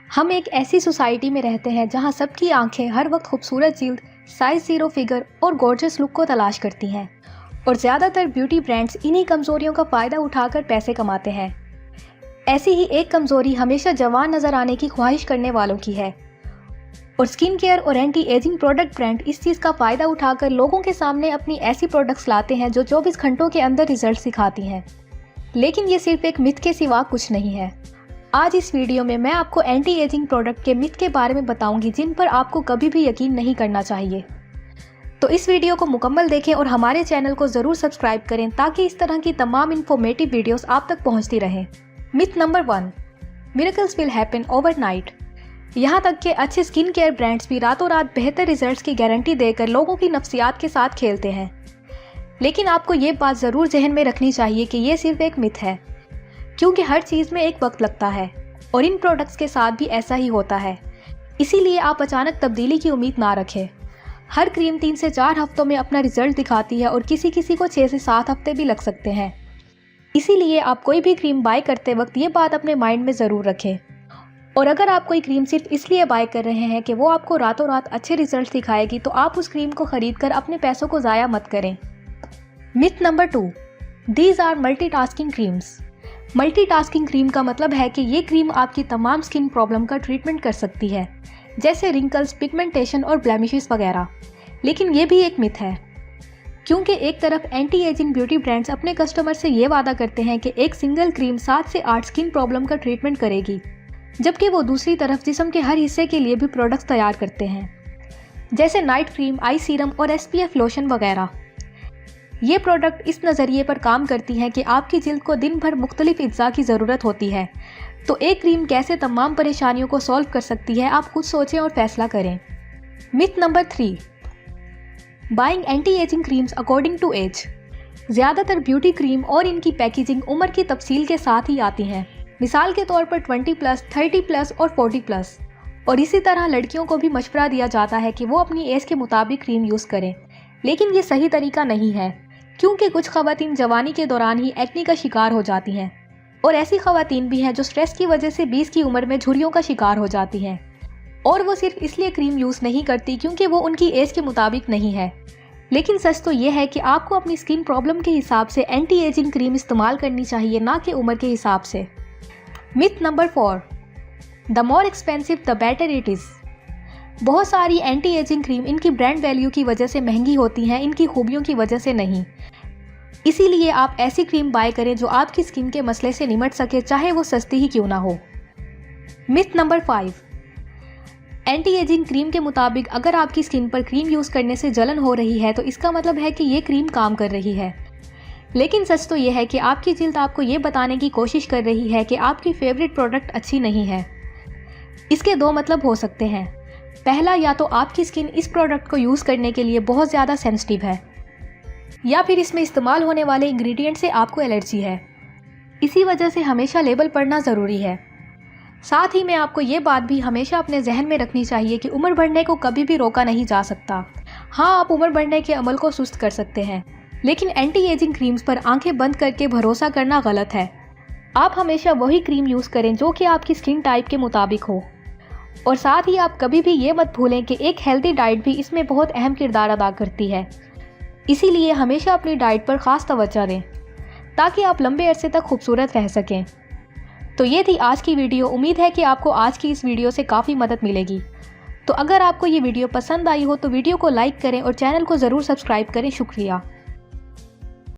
हम एक ऐसी सोसाइटी में रहते हैं जहां सबकी आंखें हर वक्त खूबसूरत जिल्द, साइज ज़ीरो फिगर और गॉर्जियस लुक को तलाश करती हैं और ज़्यादातर ब्यूटी ब्रांड्स इन्हीं कमज़ोरियों का फ़ायदा उठाकर पैसे कमाते हैं। ऐसी ही एक कमज़ोरी हमेशा जवान नज़र आने की ख्वाहिश करने वालों की है और स्किन केयर और एंटी एजिंग प्रोडक्ट ब्रांड इस चीज़ का फ़ायदा उठाकर लोगों के सामने अपनी ऐसी प्रोडक्ट्स लाते हैं जो 24 घंटों के अंदर रिजल्ट दिखाती हैं। लेकिन ये सिर्फ एक मिथ के सिवा कुछ नहीं है। आज इस वीडियो में मैं आपको एंटी एजिंग प्रोडक्ट के मिथ के बारे में बताऊंगी जिन पर आपको कभी भी यकीन नहीं करना चाहिए। तो इस वीडियो को मुकम्मल देखें और हमारे चैनल को ज़रूर सब्सक्राइब करें ताकि इस तरह की तमाम इन्फॉर्मेटिव वीडियोस आप तक पहुंचती रहें। Myth number 1, miracles will happen overnight. यहाँ तक कि अच्छे स्किन केयर ब्रांड्स भी रातों रात बेहतर रिजल्ट्स की गारंटी देकर लोगों की नफ्सियात के साथ खेलते हैं। लेकिन आपको ये बात ज़रूर जहन में रखनी चाहिए कि ये सिर्फ एक मिथ है, क्योंकि हर चीज़ में एक वक्त लगता है और इन प्रोडक्ट्स के साथ भी ऐसा ही होता है। इसीलिए आप अचानक तब्दीली की उम्मीद ना रखें। हर क्रीम 3 से 4 हफ्तों में अपना रिजल्ट दिखाती है और किसी किसी को 6 से 7 हफ्ते भी लग सकते हैं। इसीलिए आप कोई भी क्रीम बाय करते वक्त ये बात अपने माइंड में ज़रूर रखें। और अगर आप कोई क्रीम सिर्फ इसलिए बाय कर रहे हैं कि वो आपको रातों रात अच्छे रिजल्ट दिखाएगी तो आप उस क्रीम को खरीद कर अपने पैसों को ज़ाया मत करें। Myth number 2, these are multitasking creams. Multitasking cream का मतलब है कि ये क्रीम आपकी तमाम स्किन प्रॉब्लम का ट्रीटमेंट कर सकती है, जैसे रिंकल्स, पिगमेंटेशन और ब्लेमिशेस वगैरह। लेकिन ये भी एक मिथ है, क्योंकि एक तरफ एंटी एजिंग ब्यूटी ब्रांड्स अपने कस्टमर से ये वादा करते हैं कि एक सिंगल क्रीम 7 से 8 स्किन प्रॉब्लम का ट्रीटमेंट करेगी, जबकि वो दूसरी तरफ जिस्म के हर हिस्से के लिए भी प्रोडक्ट्स तैयार करते हैं, जैसे नाइट क्रीम, आई सीरम और SPF लोशन वगैरह। ये प्रोडक्ट इस नज़रिए पर काम करती हैं कि आपकी जिल्द को दिन भर मुख्तलिफ अज्जा की ज़रूरत होती है, तो एक क्रीम कैसे तमाम परेशानियों को सॉल्व कर सकती है, आप खुद सोचें और फैसला करें। Myth number 3, buying anti ageing creams according to age. ज़्यादातर ब्यूटी क्रीम और इनकी पैकेजिंग उम्र की तफसील के साथ ही आती हैं। मिसाल के तौर पर 20+, 30+ और 40+। और इसी तरह लड़कियों को भी मशवरा दिया जाता है कि वो अपनी एज के मुताबिक क्रीम यूज़ करें। लेकिन ये सही तरीका नहीं है, क्योंकि कुछ ख़वातीन जवानी के दौरान ही एक्ने का शिकार हो जाती हैं और ऐसी ख़वातीन भी हैं जो स्ट्रेस की वजह से 20 की उम्र में झुर्रियों का शिकार हो जाती हैं, और वो सिर्फ इसलिए क्रीम यूज़ नहीं करती क्योंकि वो उनकी एज के मुताबिक नहीं है। लेकिन सच तो ये है कि आपको अपनी स्किन प्रॉब्लम के हिसाब से एंटी एजिंग क्रीम इस्तेमाल करनी चाहिए, ना कि उम्र के हिसाब से। Myth number 4, the more expensive the better it is. बहुत सारी एंटी एजिंग क्रीम इनकी ब्रांड वैल्यू की वजह से महंगी होती हैं, इनकी खूबियों की वजह से नहीं। इसीलिए आप ऐसी क्रीम बाय करें जो आपकी स्किन के मसले से निमट सके, चाहे वो सस्ती ही क्यों ना हो। Myth number 5, anti ageing cream के मुताबिक अगर आपकी स्किन पर क्रीम यूज़ करने से जलन हो रही है तो इसका मतलब है कि ये क्रीम काम कर रही है। लेकिन सच तो ये है कि आपकी जिल्द आपको ये बताने की कोशिश कर रही है कि आपकी फेवरेट प्रोडक्ट अच्छी नहीं है। इसके 2 मतलब हो सकते हैं। पहला, या तो आपकी स्किन इस प्रोडक्ट को यूज़ करने के लिए बहुत ज़्यादा सेंसिटिव है, या फिर इसमें इस्तेमाल होने वाले इंग्रेडिएंट से आपको एलर्जी है। इसी वजह से हमेशा लेबल पढ़ना ज़रूरी है। साथ ही में आपको ये बात भी हमेशा अपने जहन में रखनी चाहिए कि उम्र बढ़ने को कभी भी रोका नहीं जा सकता। हाँ, आप उम्र बढ़ने के अमल को सुस्त कर सकते हैं, लेकिन एंटी एजिंग क्रीम्स पर आंखें बंद करके भरोसा करना गलत है। आप हमेशा वही क्रीम यूज़ करें जो कि आपकी स्किन टाइप के मुताबिक हो। और साथ ही आप कभी भी ये मत भूलें कि एक हेल्दी डाइट भी इसमें बहुत अहम किरदार अदा करती है। इसीलिए हमेशा अपनी डाइट पर ख़ास तवज्जो दें ताकि आप लंबे अरसे तक खूबसूरत रह सकें। तो ये थी आज की वीडियो। उम्मीद है कि आपको आज की इस वीडियो से काफ़ी मदद मिलेगी। तो अगर आपको ये वीडियो पसंद आई हो तो वीडियो को लाइक करें और चैनल को ज़रूर सब्सक्राइब करें। शुक्रिया।